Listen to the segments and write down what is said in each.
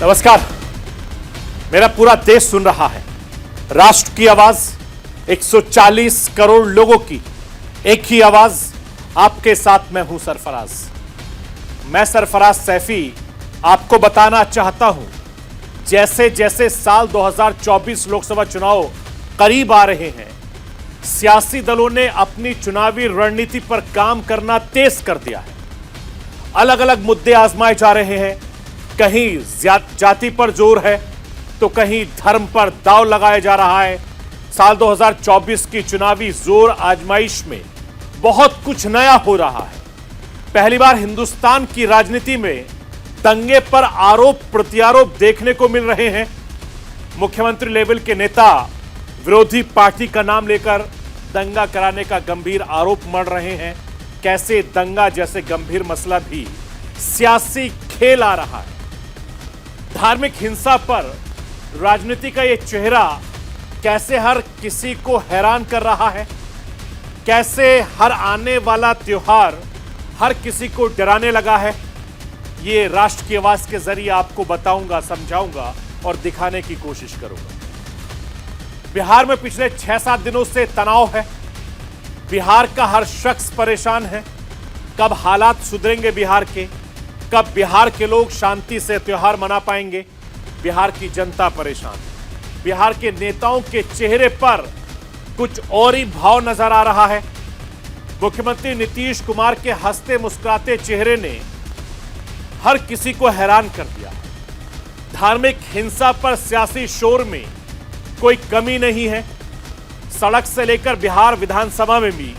नमस्कार। मेरा पूरा देश सुन रहा है। राष्ट्र की आवाज, 140 करोड़ लोगों की एक ही आवाज। आपके साथ मैं हूं सरफराज। मैं सरफराज सैफी आपको बताना चाहता हूं, जैसे जैसे साल 2024 लोकसभा चुनाव करीब आ रहे हैं, सियासी दलों ने अपनी चुनावी रणनीति पर काम करना तेज कर दिया है। अलग अलग मुद्दे आजमाए जा रहे हैं। कहीं जाति पर जोर है तो कहीं धर्म पर दांव लगाया जा रहा है। साल 2024 की चुनावी जोर आजमाइश में बहुत कुछ नया हो रहा है। पहली बार हिंदुस्तान की राजनीति में दंगे पर आरोप प्रत्यारोप देखने को मिल रहे हैं। मुख्यमंत्री लेवल के नेता विरोधी पार्टी का नाम लेकर दंगा कराने का गंभीर आरोप मढ़ रहे हैं। कैसे दंगा जैसे गंभीर मसला भी सियासी खेल आ रहा है। धार्मिक हिंसा पर राजनीति का यह चेहरा कैसे हर किसी को हैरान कर रहा है। कैसे हर आने वाला त्योहार हर किसी को डराने लगा है। ये राष्ट्र की आवाज के जरिए आपको बताऊंगा, समझाऊंगा और दिखाने की कोशिश करूंगा। बिहार में पिछले 6-7 दिनों से तनाव है। बिहार का हर शख्स परेशान है। कब हालात सुधरेंगे बिहार के, कब बिहार के लोग शांति से त्योहार मना पाएंगे। बिहार की जनता परेशान है। बिहार के नेताओं के चेहरे पर कुछ और ही भाव नजर आ रहा है। मुख्यमंत्री नीतीश कुमार के हंसते मुस्कुराते चेहरे ने हर किसी को हैरान कर दिया है। धार्मिक हिंसा पर सियासी शोर में कोई कमी नहीं है। सड़क से लेकर बिहार विधानसभा में भी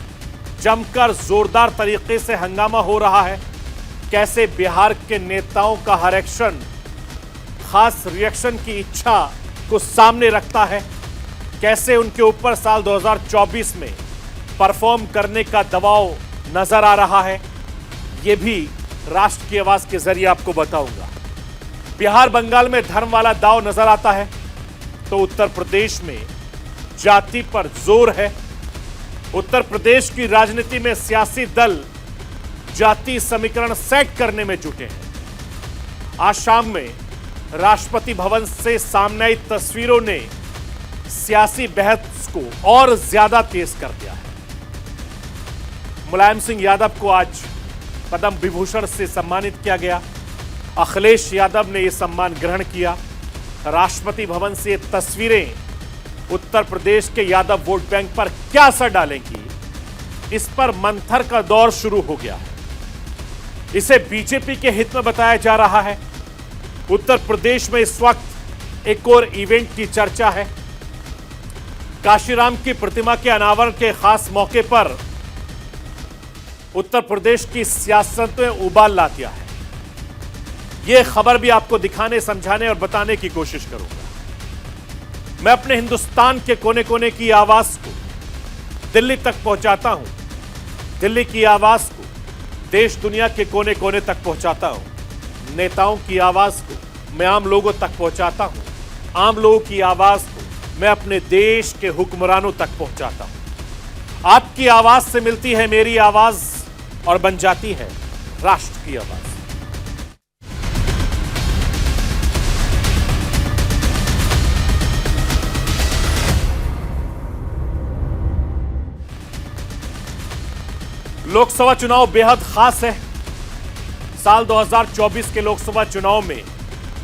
जमकर जोरदार तरीके से हंगामा हो रहा है। कैसे बिहार के नेताओं का हर एक्शन खास रिएक्शन की इच्छा को सामने रखता है। कैसे उनके ऊपर साल 2024 में परफॉर्म करने का दबाव नजर आ रहा है। यह भी राष्ट्र की आवाज के जरिए आपको बताऊंगा। बिहार बंगाल में धर्म वाला दाव नजर आता है तो उत्तर प्रदेश में जाति पर जोर है। उत्तर प्रदेश की राजनीति में सियासी दल जाति समीकरण सेट करने में जुटे हैं। आज शाम में राष्ट्रपति भवन से सामने आई तस्वीरों ने सियासी बहस को और ज्यादा तेज कर दिया है। मुलायम सिंह यादव को आज पद्म विभूषण से सम्मानित किया गया। अखिलेश यादव ने यह सम्मान ग्रहण किया। राष्ट्रपति भवन से ये तस्वीरें उत्तर प्रदेश के यादव वोट बैंक पर क्या असर डालेंगी, इस पर मंथर का दौर शुरू हो गया है। इसे बीजेपी के हित में बताया जा रहा है। उत्तर प्रदेश में इस वक्त एक और इवेंट की चर्चा है। काशीराम की प्रतिमा के अनावरण के खास मौके पर उत्तर प्रदेश की सियासत में उबाल ला दिया है। यह खबर भी आपको दिखाने, समझाने और बताने की कोशिश करूंगा। मैं अपने हिंदुस्तान के कोने कोने की आवाज को दिल्ली तक पहुंचाता हूं। दिल्ली की आवाज को देश दुनिया के कोने कोने तक पहुंचाता हूं। नेताओं की आवाज को मैं आम लोगों तक पहुंचाता हूं। आम लोगों की आवाज को मैं अपने देश के हुक्मरानों तक पहुंचाता हूं। आपकी आवाज से मिलती है मेरी आवाज और बन जाती है राष्ट्र की आवाज। लोकसभा चुनाव बेहद खास है। साल 2024 के लोकसभा चुनाव में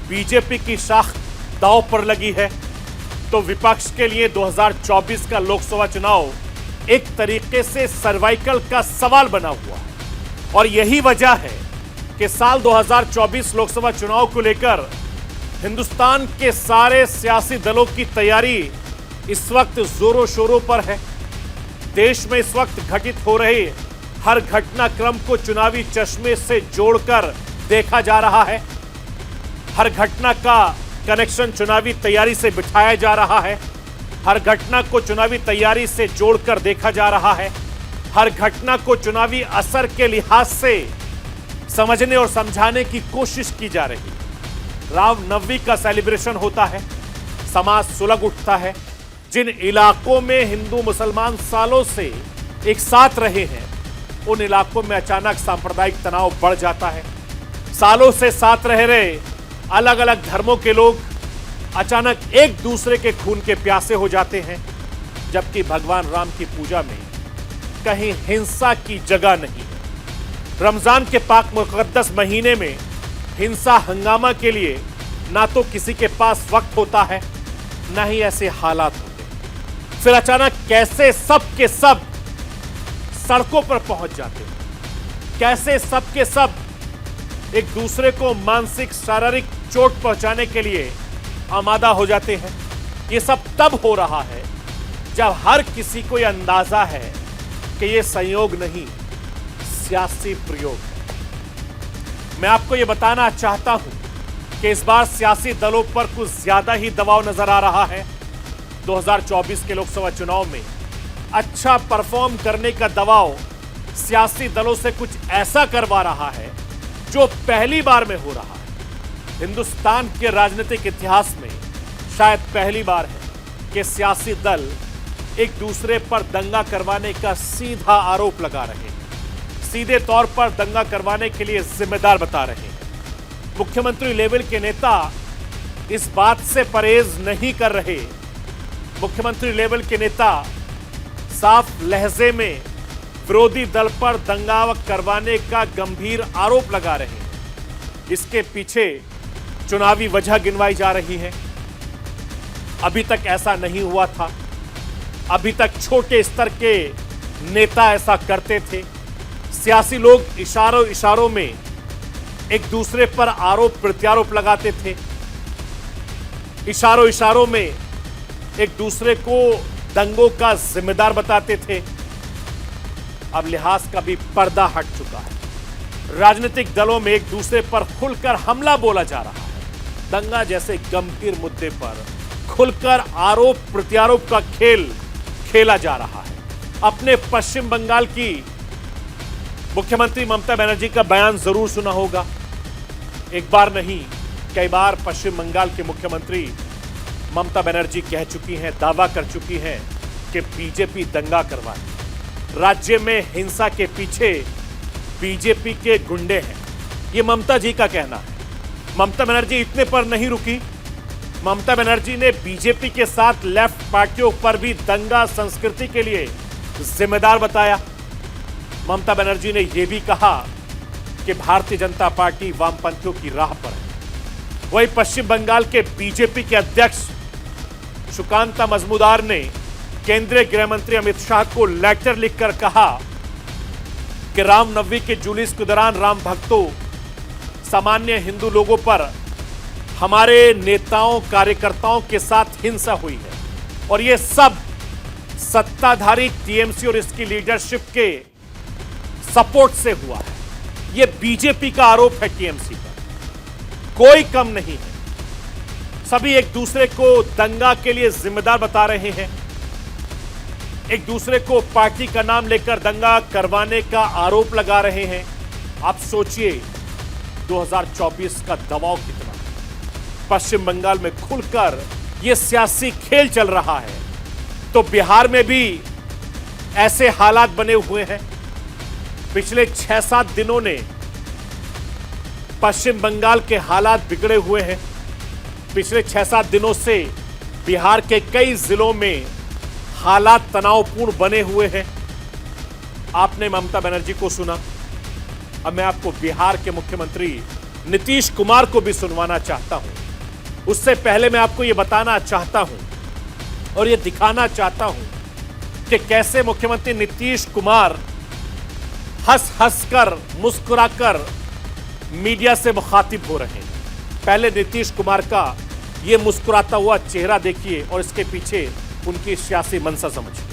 बीजेपी की शाख दांव पर लगी है तो विपक्ष के लिए 2024 का लोकसभा चुनाव एक तरीके से सर्वाइकल का सवाल बना हुआ है। और यही वजह है कि साल 2024 लोकसभा चुनाव को लेकर हिंदुस्तान के सारे सियासी दलों की तैयारी इस वक्त जोरों शोरों पर है। देश में इस वक्त घटित हो रहे हर घटनाक्रम को चुनावी चश्मे से जोड़कर देखा जा रहा है। हर घटना का कनेक्शन चुनावी तैयारी से बिठाया जा रहा है। हर घटना को चुनावी तैयारी से जोड़कर देखा जा रहा है। हर घटना को चुनावी असर के लिहाज से समझने और समझाने की कोशिश की जा रही है। रामनवमी का सेलिब्रेशन होता है, समाज सुलग उठता है। जिन इलाकों में हिंदू मुसलमान सालों से एक साथ रहे हैं उन इलाकों में अचानक सांप्रदायिक तनाव बढ़ जाता है। सालों से साथ रह रहे अलग अलग धर्मों के लोग अचानक एक दूसरे के खून के प्यासे हो जाते हैं, जबकि भगवान राम की पूजा में कहीं हिंसा की जगह नहीं है। रमजान के पाक मुकद्दस महीने में हिंसा हंगामा के लिए ना तो किसी के पास वक्त होता है, ना ही ऐसे हालात होते। फिर अचानक कैसे सब के सब सड़कों पर पहुंच जाते हैं, कैसे सब के सब एक दूसरे को मानसिक शारीरिक चोट पहुंचाने के लिए आमादा हो जाते हैं। ये सब तब हो रहा है जब हर किसी को यह अंदाजा है कि यह संयोग नहीं, सियासी प्रयोग है। मैं आपको यह बताना चाहता हूं कि इस बार सियासी दलों पर कुछ ज्यादा ही दबाव नजर आ रहा है। 2024 के लोकसभा चुनाव में अच्छा परफॉर्म करने का दबाव सियासी दलों से कुछ ऐसा करवा रहा है जो पहली बार में हो रहा है। हिंदुस्तान के राजनीतिक इतिहास में शायद पहली बार है कि सियासी दल एक दूसरे पर दंगा करवाने का सीधा आरोप लगा रहे हैं, सीधे तौर पर दंगा करवाने के लिए जिम्मेदार बता रहे हैं। मुख्यमंत्री लेवल के नेता इस बात से परहेज नहीं कर रहे। मुख्यमंत्री लेवल के नेता साफ लहजे में विरोधी दल पर दंगा करवाने का गंभीर आरोप लगा रहे हैं। इसके पीछे चुनावी वजह गिनवाई जा रही है। अभी तक ऐसा नहीं हुआ था। अभी तक छोटे स्तर के नेता ऐसा करते थे। सियासी लोग इशारों इशारों में एक दूसरे पर आरोप प्रत्यारोप लगाते थे, इशारों इशारों में एक दूसरे को दंगों का जिम्मेदार बताते थे। अब लिहाज का भी पर्दा हट चुका है। राजनीतिक दलों में एक दूसरे पर खुलकर हमला बोला जा रहा है। दंगा जैसे गंभीर मुद्दे पर खुलकर आरोप प्रत्यारोप का खेल खेला जा रहा है। अपने पश्चिम बंगाल की मुख्यमंत्री ममता बनर्जी का बयान जरूर सुना होगा। एक बार नहीं, कई बार पश्चिम बंगाल के मुख्यमंत्री ममता बनर्जी कह चुकी हैं, दावा कर चुकी हैं कि बीजेपी दंगा करवाए। राज्य में हिंसा के पीछे बीजेपी के गुंडे हैं, ये ममता जी का कहना है। ममता बनर्जी इतने पर नहीं रुकी। ममता बनर्जी ने बीजेपी के साथ लेफ्ट पार्टियों पर भी दंगा संस्कृति के लिए जिम्मेदार बताया। ममता बनर्जी ने यह भी कहा कि भारतीय जनता पार्टी वामपंथियों की राह पर है। वहीं पश्चिम बंगाल के बीजेपी के अध्यक्ष सुकांता मजमुदार ने केंद्रीय गृह मंत्री अमित शाह को लेटर लिखकर कहा कि रामनवमी के जुलूस के दौरान राम भक्तों, सामान्य हिंदू लोगों पर हमारे नेताओं कार्यकर्ताओं के साथ हिंसा हुई है और यह सब सत्ताधारी टीएमसी और इसकी लीडरशिप के सपोर्ट से हुआ है। यह बीजेपी का आरोप है टीएमसी पर, कोई कम नहीं है। सभी एक दूसरे को दंगा के लिए जिम्मेदार बता रहे हैं, एक दूसरे को पार्टी का नाम लेकर दंगा करवाने का आरोप लगा रहे हैं। आप सोचिए 2024 का दबाव कितना है। पश्चिम बंगाल में खुलकर यह सियासी खेल चल रहा है तो बिहार में भी ऐसे हालात बने हुए हैं। पिछले 6-7 दिनों ने पश्चिम बंगाल के हालात बिगड़े हुए हैं। पिछले 6-7 दिनों से बिहार के कई जिलों में हालात तनावपूर्ण बने हुए हैं। आपने ममता बनर्जी को सुना, अब मैं आपको बिहार के मुख्यमंत्री नीतीश कुमार को भी सुनवाना चाहता हूं। उससे पहले मैं आपको यह बताना चाहता हूं और यह दिखाना चाहता हूं कि कैसे मुख्यमंत्री नीतीश कुमार हंस हंस कर, मुस्कुराकर मीडिया से मुखातिब हो रहे हैं। पहले नीतीश कुमार का यह मुस्कुराता हुआ चेहरा देखिए और इसके पीछे उनकी सियासी मंशा समझिए।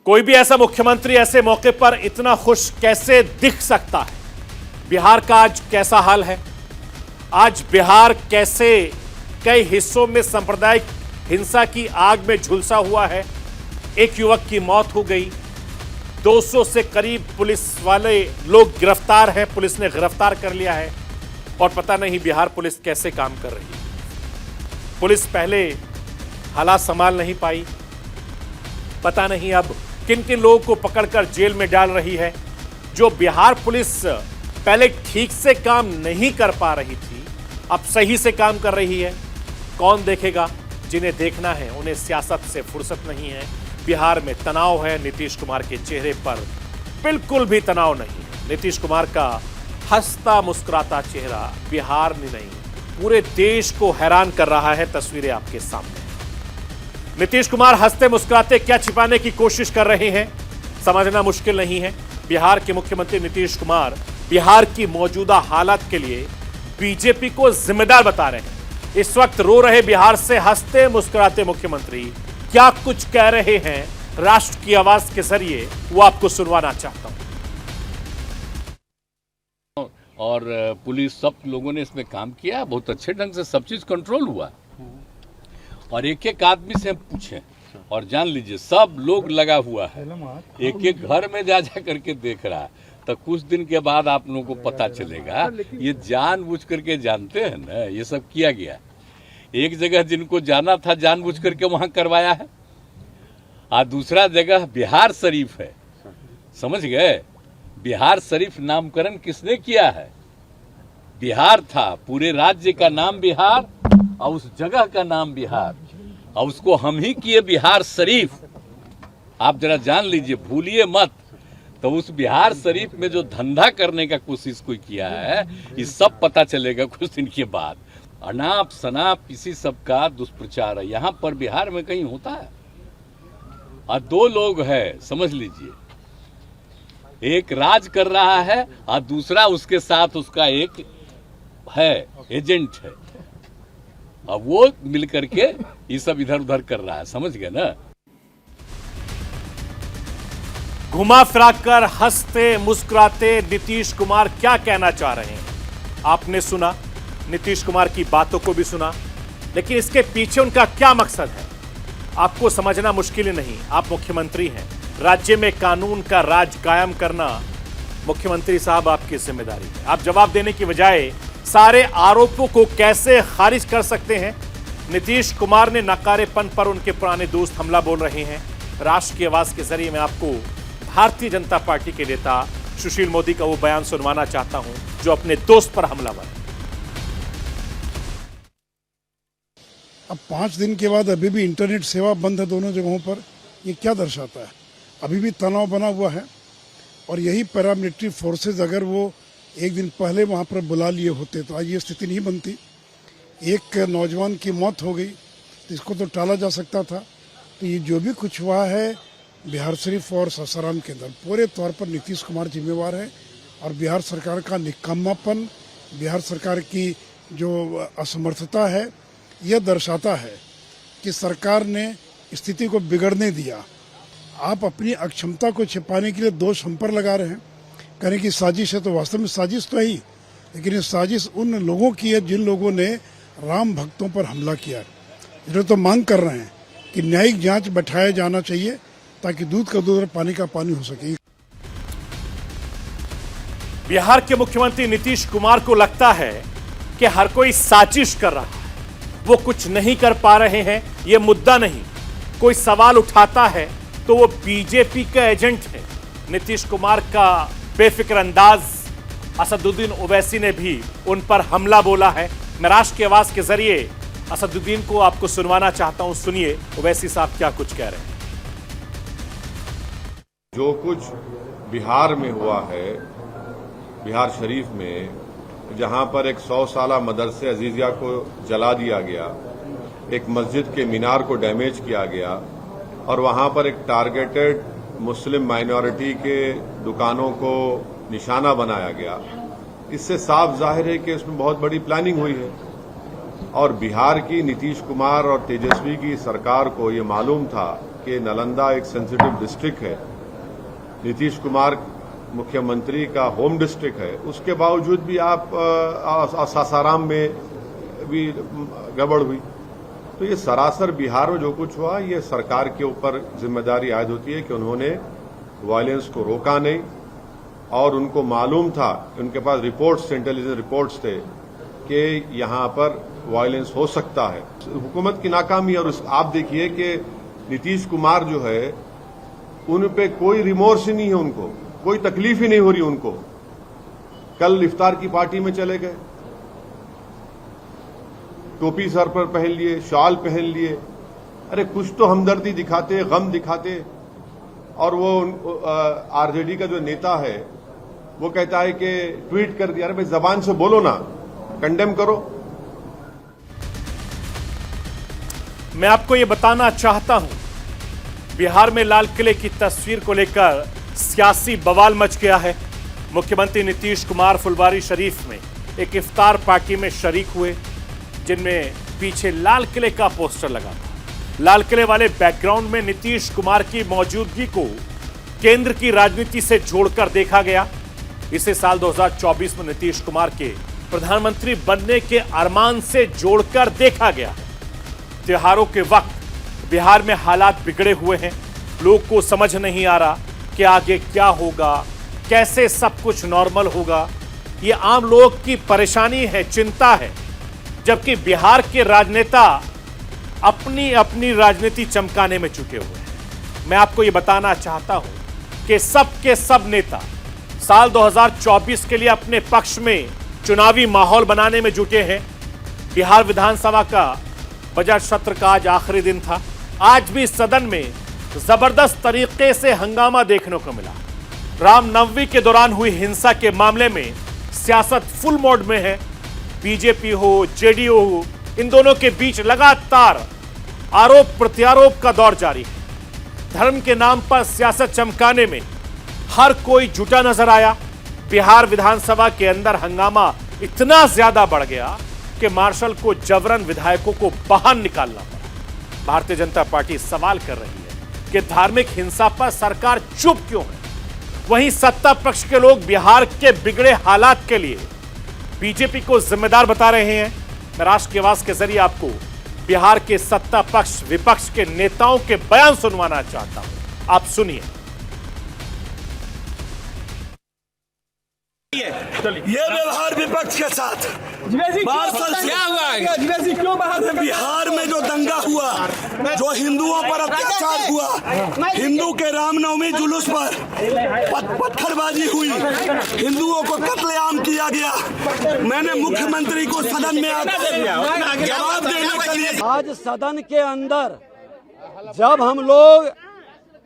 कोई भी ऐसा मुख्यमंत्री ऐसे मौके पर इतना खुश कैसे दिख सकता है? बिहार का आज कैसा हाल है? आज बिहार कैसे कई हिस्सों में सांप्रदायिक हिंसा की आग में झुलसा हुआ है। एक युवक की मौत हो गई, 200 से करीब पुलिस वाले लोग गिरफ्तार हैं, पुलिस ने गिरफ्तार कर लिया है और पता नहीं बिहार पुलिस कैसे काम कर रही है। पुलिस पहले हालात संभाल नहीं पाई, पता नहीं अब किन किन लोगों को पकड़कर जेल में डाल रही है। जो बिहार पुलिस पहले ठीक से काम नहीं कर पा रही थी, अब सही से काम कर रही है। कौन देखेगा? जिन्हें देखना है उन्हें सियासत से फुर्सत नहीं है। बिहार में तनाव है, नीतीश कुमार के चेहरे पर बिल्कुल भी तनाव नहीं है। नीतीश कुमार का हंसता मुस्कुराता चेहरा बिहार में नहीं पूरे देश को हैरान कर रहा है। तस्वीरें आपके सामने। नीतीश कुमार हंसते मुस्कुराते क्या छिपाने की कोशिश कर रहे हैं, समझना मुश्किल नहीं है। बिहार के मुख्यमंत्री नीतीश कुमार बिहार की मौजूदा हालत के लिए बीजेपी को जिम्मेदार बता रहे हैं। इस वक्त रो रहे बिहार से हंसते मुस्कुराते मुख्यमंत्री क्या कुछ कह रहे हैं राष्ट्र की आवाज के जरिए, वो आपको सुनवाना चाहता हूं। और पुलिस सब लोगों ने इसमें काम किया, बहुत अच्छे ढंग से सब चीज कंट्रोल हुआ। और एक एक आदमी से हम पूछें और जान लीजिए सब लोग लगा हुआ है, एक एक घर में जा जा करके देख रहा है। तो कुछ दिन के बाद आप लोगों को पता चलेगा, ये जानबूझ करके जानते हैं ना, ये सब किया गया। एक जगह जिनको जाना था जानबूझ करके वहां करवाया है, और दूसरा जगह बिहार शरीफ है, समझ गए? बिहार शरीफ नामकरण किसने किया है? बिहार था, पूरे राज्य का नाम बिहार और उस जगह का नाम बिहार, और उसको हम ही किए बिहार शरीफ। आप जरा जान लीजिए, भूलिए मत। तो उस बिहार शरीफ में जो धंधा करने का कोशिश कोई किया है, ये सब पता चलेगा कुछ दिन के बाद। अनाप शनाप इसी सब का दुष्प्रचार है, यहाँ पर बिहार में कहीं होता है। और दो लोग हैं, समझ लीजिए, एक राज कर रहा है और दूसरा उसके साथ उसका एक है एजेंट है, और वो मिलकर के ये सब इधर उधर कर रहा है, समझ गए ना? घुमा फिराकर हंसते मुस्कुराते नीतीश कुमार क्या कहना चाह रहे हैं आपने सुना, नीतीश कुमार की बातों को भी सुना, लेकिन इसके पीछे उनका क्या मकसद है आपको समझना मुश्किल ही नहीं। आप मुख्यमंत्री हैं, राज्य में कानून का राज कायम करना मुख्यमंत्री साहब आपकी जिम्मेदारी है। आप जवाब देने की बजाय सारे आरोपों को कैसे खारिज कर सकते हैं? नीतीश कुमार ने नकारेपन पर उनके पुराने दोस्त हमला बोल रहे हैं। राष्ट्र की आवाज के जरिए मैं आपको भारतीय जनता पार्टी के नेता सुशील मोदी का वो बयान सुनवाना चाहता हूं जो अपने दोस्त पर हमलावर। अब 5 दिन के बाद अभी भी इंटरनेट सेवा बंद है दोनों जगहों पर। ये क्या दर्शाता है? अभी भी तनाव बना हुआ है। और यही पैरामिलिट्री फोर्सेज अगर वो एक दिन पहले वहां पर बुला लिए होते तो आज ये स्थिति नहीं बनती। एक नौजवान की मौत हो गई तो इसको तो टाला जा सकता था। तो ये जो भी कुछ हुआ है बिहार शरीफ और सासाराम के अंदर, पूरे तौर पर नीतीश कुमार जिम्मेवार है। और बिहार सरकार का निकम्मापन, बिहार सरकार की जो असमर्थता है, यह दर्शाता है कि सरकार ने स्थिति को बिगड़ने दिया। आप अपनी अक्षमता को छिपाने के लिए दोष हम पर लगा रहे हैं, कहने की साजिश है। तो वास्तव में साजिश तो है ही, लेकिन ये साजिश उन लोगों की है जिन लोगों ने राम भक्तों पर हमला किया। जो तो मांग कर रहे हैं कि न्यायिक जांच बैठाया जाना चाहिए ताकि दूध का दूध और पानी का पानी हो सके। बिहार के मुख्यमंत्री नीतीश कुमार को लगता है कि हर कोई साजिश कर रहा है, वो कुछ नहीं कर पा रहे हैं। ये मुद्दा नहीं, कोई सवाल उठाता है तो वो बीजेपी का एजेंट है। नीतीश कुमार का बेफिक्र अंदाज असदुद्दीन ओवैसी ने भी उन पर हमला बोला है। मैं राष्ट्र की आवाज के जरिए असदुद्दीन को आपको सुनवाना चाहता हूं, सुनिए ओवैसी साहब क्या कुछ कह रहे हैं। जो कुछ बिहार में हुआ है, बिहार शरीफ में, जहां पर एक 100 साला मदरसे अजीजिया को जला दिया गया, एक मस्जिद के मीनार को डैमेज किया गया और वहां पर एक टारगेटेड मुस्लिम माइनॉरिटी के दुकानों को निशाना बनाया गया, इससे साफ जाहिर है कि इसमें बहुत बड़ी प्लानिंग हुई है। और बिहार की नीतीश कुमार और तेजस्वी की सरकार को ये मालूम था कि नालंदा एक सेंसिटिव डिस्ट्रिक्ट है, नीतीश कुमार मुख्यमंत्री का होम डिस्ट्रिक्ट है, उसके बावजूद भी आप सासाराम में भी गड़बड़ हुई। तो ये सरासर बिहार में जो कुछ हुआ, ये सरकार के ऊपर जिम्मेदारी आयद होती है कि उन्होंने वायलेंस को रोका नहीं। और उनको मालूम था, उनके पास रिपोर्ट्स, इंटेलिजेंस रिपोर्ट्स थे कि यहां पर वायलेंस हो सकता है। हुकूमत की नाकामी। और आप देखिए कि नीतीश कुमार जो है, उन पे कोई रिमोर्स ही नहीं है, उनको कोई तकलीफ ही नहीं हो रही उनको। कल इफ्तार की पार्टी में चले गए, टोपी सर पर पहन लिए, शॉल पहन लिए। अरे कुछ तो हमदर्दी दिखाते, गम दिखाते। और वो आरजेडी का जो नेता है वो कहता है कि ट्वीट कर दिया। अरे भाई जबान से बोलो ना, कंडेम करो। मैं आपको ये बताना चाहता हूं, बिहार में लाल किले की तस्वीर को लेकर सियासी बवाल मच गया है। मुख्यमंत्री नीतीश कुमार फुलवारी शरीफ में एक इफ्तार पार्टी में शरीक हुए, जिनमें पीछे लाल किले का पोस्टर लगा था। लाल किले वाले बैकग्राउंड में नीतीश कुमार की मौजूदगी को केंद्र की राजनीति से जोड़कर देखा गया। इसे साल 2024 में नीतीश कुमार के प्रधानमंत्री बनने के अरमान से जोड़कर देखा गया। त्योहारों के वक्त बिहार में हालात बिगड़े हुए हैं। लोग को समझ नहीं आ रहा कि आगे क्या होगा, कैसे सब कुछ नॉर्मल होगा। ये आम लोगों की परेशानी है, चिंता है। जबकि बिहार के राजनेता अपनी अपनी राजनीति चमकाने में जुटे हुए हैं। मैं आपको यह बताना चाहता हूं कि सब के सब नेता साल 2024 के लिए अपने पक्ष में चुनावी माहौल बनाने में जुटे हैं। बिहार विधानसभा का बजट सत्र का आज आखिरी दिन था। आज भी सदन में जबरदस्त तरीके से हंगामा देखने को मिला। रामनवमी के दौरान हुई हिंसा के मामले में सियासत फुल मोड में है। बीजेपी हो, जेडीयू हो, इन दोनों के बीच लगातार आरोप प्रत्यारोप का दौर जारी है। धर्म के नाम पर सियासत चमकाने में हर कोई जुटा नजर आया। बिहार विधानसभा के अंदर हंगामा इतना ज्यादा बढ़ गया कि मार्शल को जबरन विधायकों को बाहर निकालना पड़ा। भारतीय जनता पार्टी सवाल कर रही है कि धार्मिक हिंसा पर सरकार चुप क्यों है। वहीं सत्ता पक्ष के लोग बिहार के बिगड़े हालात के लिए बीजेपी को जिम्मेदार बता रहे हैं। मैं राष्ट्र की आवाज के जरिए आपको बिहार के सत्ता पक्ष विपक्ष के नेताओं के बयान सुनवाना चाहता हूं। आप सुनिए। ये व्यवहार विपक्ष के साथ क्या हुआ क्यों बाहर बिहार में जो दंगा हुआ, जो हिंदुओं पर अत्याचार हुआ, हिंदू के रामनवमी जुलूस पर पत्थरबाजी हुई, हिंदुओं को कत्लेआम किया गया। मैंने मुख्यमंत्री को सदन में जवाब देने के लिए आज सदन के अंदर जब हम लोग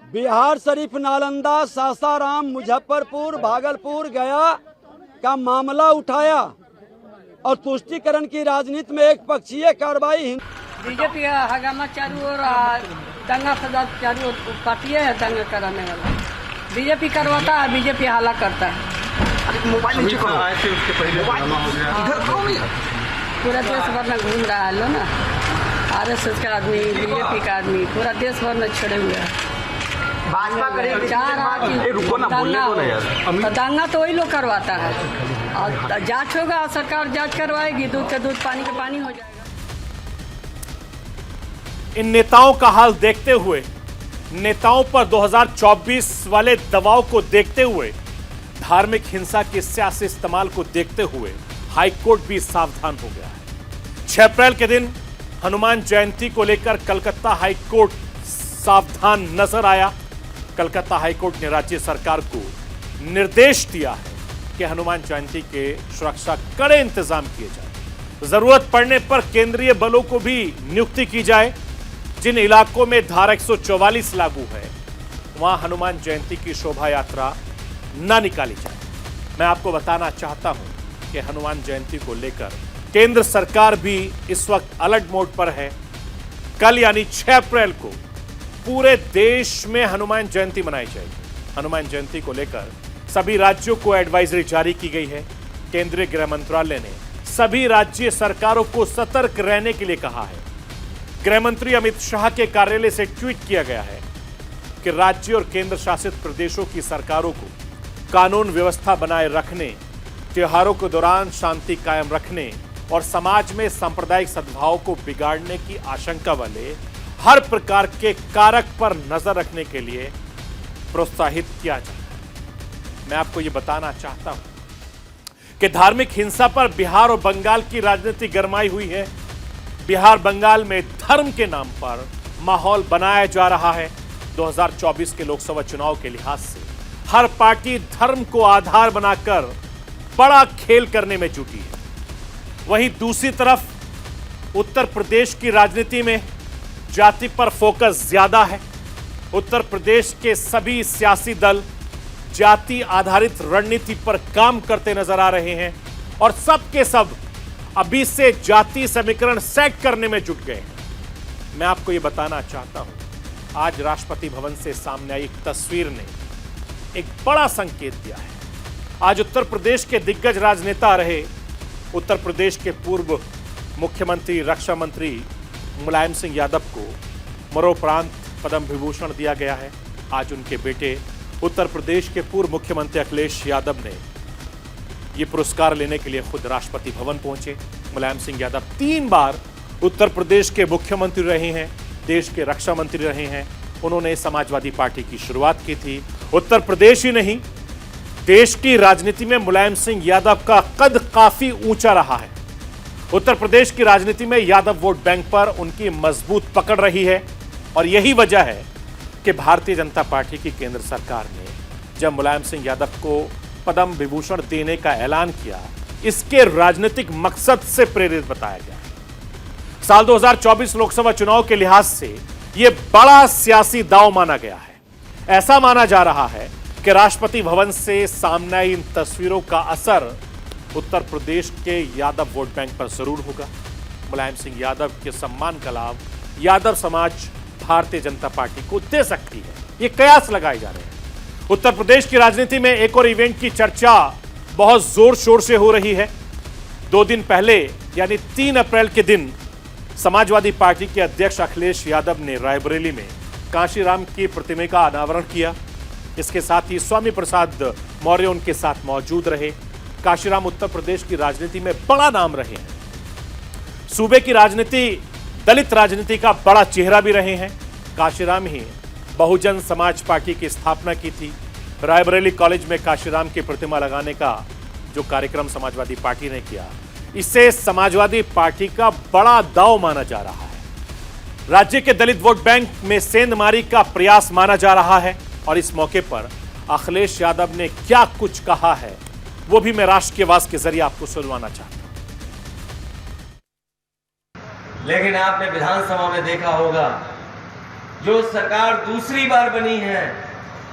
बिहार शरीफ, नालंदा, सासाराम, मुजफ्फरपुर, भागलपुर, गया का मामला उठाया और तुष्टीकरण की राजनीति में एक पक्षीय कार्रवाई बीजेपी हंगामा चालू और दंगा फसाद चालू पार्टी है। दंगा कराने वाला बीजेपी करवाता है, बीजेपी हाला करता है। पूरा देश भर में घूम रहा है लो ना, आरएसएस का आदमी, बीजेपी का आदमी पूरा देश भर में छड़े हुए हैं। चाह रहा कि दंगा तो वही लोग करवाता है और जांच होगा, सरकार जांच करवाएगी, दूध का दूध, पानी का पानी हो जाएगा। इन नेताओं का हाल देखते हुए, नेताओं पर 2024 वाले दबाव को देखते हुए, धार्मिक हिंसा के सियासी इस्तेमाल को देखते हुए हाईकोर्ट भी सावधान हो गया है। 6 अप्रैल के दिन हनुमान जयंती को लेकर कलकत्ता हाईकोर्ट सावधान नजर आया। कलकत्ता हाईकोर्ट ने राज्य सरकार को निर्देश दिया है कि हनुमान जयंती के सुरक्षा कड़े इंतजाम किए जाए। जरूरत पड़ने पर केंद्रीय बलों को भी नियुक्ति की जाए। जिन इलाकों में धारा 144 लागू है वहां हनुमान जयंती की शोभा यात्रा न निकाली जाए। मैं आपको बताना चाहता हूं कि हनुमान जयंती को लेकर केंद्र सरकार भी इस वक्त अलर्ट मोड पर है। कल यानी 6 अप्रैल को पूरे देश में हनुमान जयंती मनाई जाएगी। हनुमान जयंती को लेकर सभी राज्यों को एडवाइजरी जारी की गई है। केंद्रीय गृह मंत्रालय ने सभी राज्य सरकारों को सतर्क रहने के लिए कहा है। गृह मंत्री अमित शाह के कार्यालय से ट्वीट किया गया है कि राज्य और केंद्र शासित प्रदेशों की सरकारों को कानून व्यवस्था बनाए रखने, त्योहारों के दौरान शांति कायम रखने और समाज में सांप्रदायिक सद्भाव को बिगाड़ने की आशंका वाले हर प्रकार के कारक पर नजर रखने के लिए प्रोत्साहित किया जाता है। मैं आपको यह बताना चाहता हूं कि धार्मिक हिंसा पर बिहार और बंगाल की राजनीति गरमाई हुई है। बिहार बंगाल में धर्म के नाम पर माहौल बनाया जा रहा है। 2024 के लोकसभा चुनाव के लिहाज से हर पार्टी धर्म को आधार बनाकर बड़ा खेल करने में जुटी है। वहीं दूसरी तरफ उत्तर प्रदेश की राजनीति में जाति पर फोकस ज्यादा है। उत्तर प्रदेश के सभी सियासी दल जाति आधारित रणनीति पर काम करते नजर आ रहे हैं और सब के सब अभी से जाति समीकरण सेट करने में जुट गए हैं। मैं आपको यह बताना चाहता हूं, आज राष्ट्रपति भवन से सामने आई एक तस्वीर ने एक बड़ा संकेत दिया है। आज उत्तर प्रदेश के दिग्गज राजनेता रहे उत्तर प्रदेश के पूर्व मुख्यमंत्री रक्षा मंत्री मुलायम सिंह यादव को मरणोपरांत पद्म विभूषण दिया गया है। आज उनके बेटे उत्तर प्रदेश के पूर्व मुख्यमंत्री अखिलेश यादव ने ये पुरस्कार लेने के लिए खुद राष्ट्रपति भवन पहुंचे। मुलायम सिंह यादव 3 बार उत्तर प्रदेश के मुख्यमंत्री रहे हैं, देश के रक्षा मंत्री रहे हैं। उन्होंने समाजवादी पार्टी की शुरुआत की थी। उत्तर प्रदेश ही नहीं, देश की राजनीति में मुलायम सिंह यादव का कद काफी ऊंचा रहा है। उत्तर प्रदेश की राजनीति में यादव वोट बैंक पर उनकी मजबूत पकड़ रही है और यही वजह है कि भारतीय जनता पार्टी की केंद्र सरकार ने जब मुलायम सिंह यादव को पद्म विभूषण देने का ऐलान किया, इसके राजनीतिक मकसद से प्रेरित बताया गया। साल 2024 लोकसभा चुनाव के लिहाज से यह बड़ा सियासी दांव माना गया है। ऐसा माना जा रहा है कि राष्ट्रपति भवन से सामने आई इन तस्वीरों का असर उत्तर प्रदेश के यादव वोट बैंक पर जरूर होगा। मुलायम सिंह यादव के सम्मान का लाभ यादव समाज भारतीय जनता पार्टी को दे सकती है, ये कयास लगाए जा रहे हैं। उत्तर प्रदेश की राजनीति में एक और इवेंट की चर्चा बहुत जोर शोर से हो रही है। 2 दिन पहले यानी 3 अप्रैल के दिन समाजवादी पार्टी के अध्यक्ष अखिलेश यादव ने रायबरेली में कांशीराम की प्रतिमा का अनावरण किया। इसके साथ ही स्वामी प्रसाद मौर्य उनके साथ मौजूद रहे। कांशीराम उत्तर प्रदेश की राजनीति में बड़ा नाम रहे हैं। सूबे की राजनीति, दलित राजनीति का बड़ा चेहरा भी रहे हैं। कांशीराम ही बहुजन समाज पार्टी की स्थापना की थी। रायबरेली कॉलेज में कांशीराम की प्रतिमा लगाने का जो कार्यक्रम समाजवादी पार्टी ने किया, इसे समाजवादी पार्टी का बड़ा दांव माना जा रहा है। राज्य के दलित वोट बैंक में सेंधमारी का प्रयास माना जा रहा है और इस मौके पर अखिलेश यादव ने क्या कुछ कहा है वो भी मैं राष्ट्र की आवाज के जरिए आपको सुनवाना चाहता हूं। लेकिन आपने विधानसभा में देखा होगा, जो सरकार दूसरी बार बनी है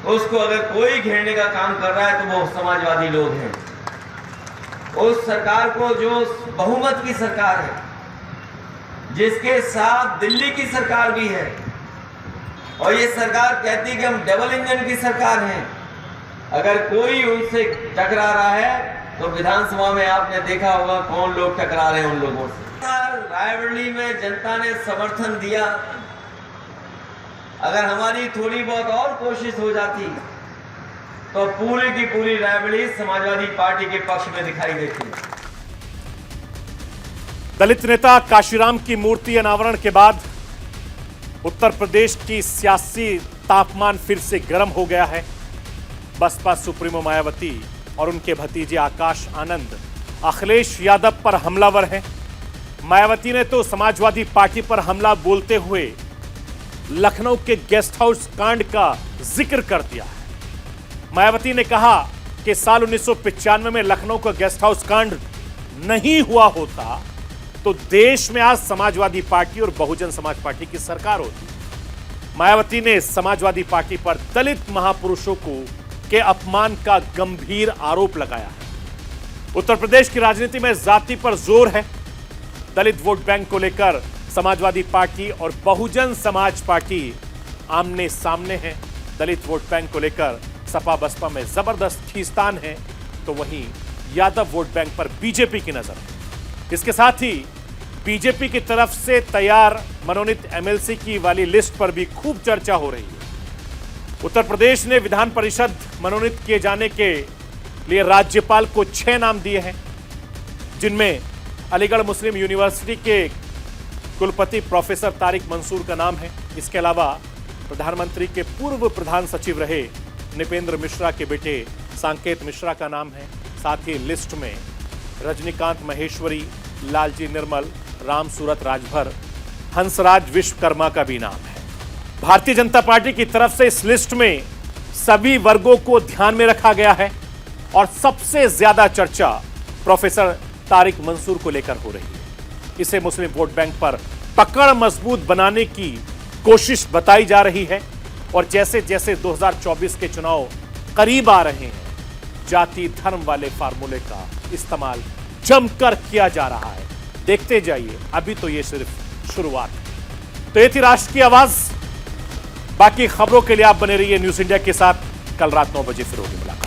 उसको अगर कोई घेरने का काम कर रहा है तो वो समाजवादी लोग हैं। उस सरकार को, जो बहुमत की सरकार है, जिसके साथ दिल्ली की सरकार भी है, और ये सरकार कहती है कि हम डबल इंजन की सरकार हैं, अगर कोई उनसे टकरा रहा है तो विधानसभा में आपने देखा होगा कौन लोग टकरा रहे हैं उन लोगों से। रायबरेली में जनता ने समर्थन दिया। अगर हमारी थोड़ी बहुत और कोशिश हो जाती तो पूरी की पूरी रायबरेली समाजवादी पार्टी के पक्ष में दिखाई देती। दलित नेता कांशीराम की मूर्ति अनावरण के बाद उत्तर प्रदेश की सियासी तापमान फिर से गर्म हो गया है। बसपा सुप्रीमो मायावती और उनके भतीजे आकाश आनंद अखिलेश यादव पर हमलावर हैं। मायावती ने तो समाजवादी पार्टी पर हमला बोलते हुए लखनऊ के गेस्ट हाउस कांड का जिक्र कर दिया है। मायावती ने कहा कि साल 1995 में लखनऊ का गेस्ट हाउस कांड नहीं हुआ होता तो देश में आज समाजवादी पार्टी और बहुजन समाज पार्टी की सरकार होती। मायावती ने समाजवादी पार्टी पर दलित महापुरुषों को के अपमान का गंभीर आरोप लगाया है। उत्तर प्रदेश की राजनीति में जाति पर जोर है। दलित वोट बैंक को लेकर समाजवादी पार्टी और बहुजन समाज पार्टी आमने सामने हैं। दलित वोट बैंक को लेकर सपा बसपा में जबरदस्त खींचतान है, तो वहीं यादव वोट बैंक पर बीजेपी की नजर है। इसके साथ ही बीजेपी की तरफ से तैयार मनोनीत एमएलसी की वाली लिस्ट पर भी खूब चर्चा हो रही है। उत्तर प्रदेश ने विधान परिषद मनोनीत किए जाने के लिए राज्यपाल को 6 नाम दिए हैं, जिनमें अलीगढ़ मुस्लिम यूनिवर्सिटी के कुलपति प्रोफेसर तारिक मंसूर का नाम है। इसके अलावा प्रधानमंत्री के पूर्व प्रधान सचिव रहे नृपेंद्र मिश्रा के बेटे सांकेत मिश्रा का नाम है। साथ ही लिस्ट में रजनीकांत महेश्वरी, लालजी निर्मल, राम सूरत राजभर, हंसराज विश्वकर्मा का भी नाम है। भारतीय जनता पार्टी की तरफ से इस लिस्ट में सभी वर्गों को ध्यान में रखा गया है। और सबसे ज्यादा चर्चा प्रोफेसर तारिक मंसूर को लेकर हो रही है। इसे मुस्लिम वोट बैंक पर पकड़ मजबूत बनाने की कोशिश बताई जा रही है और जैसे जैसे 2024 के चुनाव करीब आ रहे हैं, जाति धर्म वाले फार्मूले का इस्तेमाल जमकर किया जा रहा है। देखते जाइए, अभी तो ये सिर्फ शुरुआत है। तो ये थी राष्ट्र की आवाज। बाकी खबरों के लिए आप बने रहिए न्यूज इंडिया के साथ। कल रात 9 बजे फिर होगी मुलाकात।